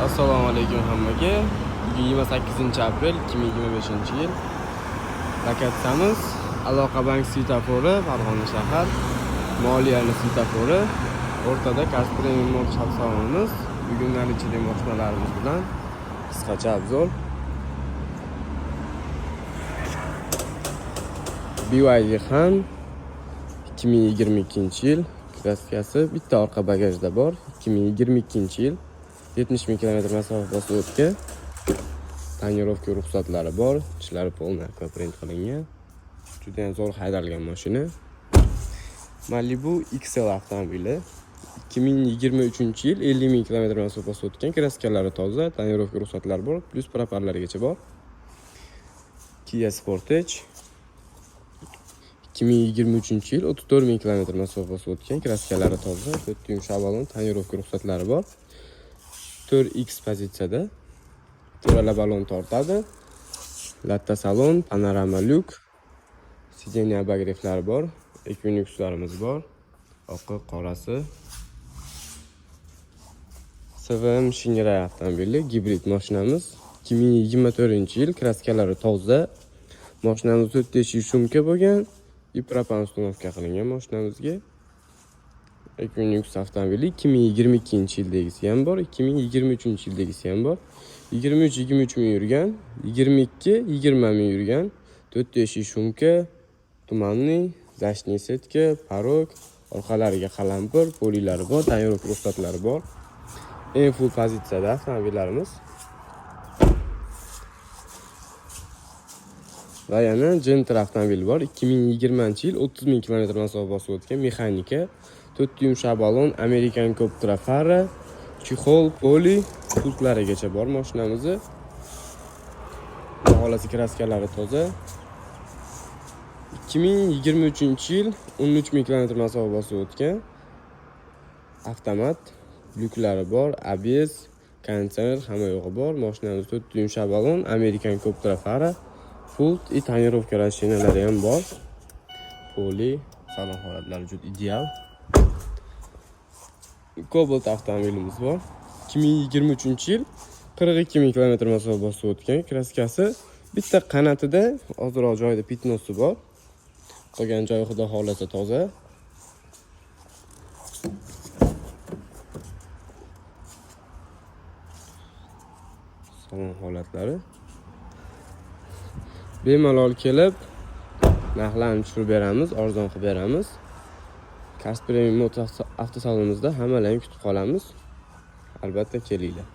Assalomu alaykum hammaga. Bugun 28-aprel 2025-yil. Lokatsiyamiz Aloqa bank svetofori, Farg'ona shahar, Moliyani svetofori, o'rtada Kaspremium Motor salonimiz. Bugungi ichidagi mashinalarimiz bilan qisqacha obzor. BYD ham 2022-yil klassiyasi bitta orqa bagajda bor. 2022-yil 70 000 km masofa bosib o'tgan. Tonirovka ruxsatlari bor, ishlari polniy print qilingan. Juda ham zo'r haydalgan mashina. Malibu XL avtomobili 2023-yil 50 000 km masofa bosib o'tgan. Kraskalari toza, tonirovka ruxsatlari bor, plus proparlargacha bor. Kia Sportage 2023-yil 34 000 km masofa bosib o'tgan. Kraskalari toza, 4 yumshoq balon, tonirovka ruxsatlari bor. 4X pozitsiyada. To'rala balon tortadi. Latta salon, panorama lyuk, sideniya bagreflari bor, Equinox'larimiz bor. Oqi, qorasi. SVM Shinrai avtomobili, gibrid mashinamiz. 2024-yil kraskalari toza. Mashinamiz 4 teshik shumka bo'lgan, propan uстановка qilingan mashinamizga. Equinox avtomobili 2022-yildagisi ham bor, 2023-yildagisi ham bor. 23 ming yurgan, 20 ming yurgan, 4 teshik shumka, tumanli, zashniy setka, parok, orqalariga qalampir, polilari bor, tonirovka ruxsatlari bor. Eng full pozitsiyada avtomobillarimiz. Va yana Gentra avtomobili bor. 2020-yil 30 000 km masofa bosib o'tgan, mexanika, 4 yumshoq balon, American Coptra fara, chexol, poli, pultlarigacha bor mashinamizni. Holasi kraskalari toza. 2023-yil 13 000 km masofa bosib o'tgan. Avtomat, lyuklari bor, ABS, konditsioner hamma yo'g'i bor. Mashinamiz 4 yumshoq balon, American Coptra fara, pult, tonirovka rashinalari ham bor. Poli, salon holatlari juda ideal. Cobalt avtomobilimiz bor. 2023-yil 42 000 km masofa bosib o'tgan. Kraskasi bitta qanotida ozroq joyda pitnosi bor. Qolgan joyi xudo xolasa toza. Salon holatlari. Bemalol kelib, narxlarni tushirib beramiz, arzon qilib beramiz. Kaspremium Motor avtosalonimizda hammalarni kutib qolamiz. Albatta kelinglar.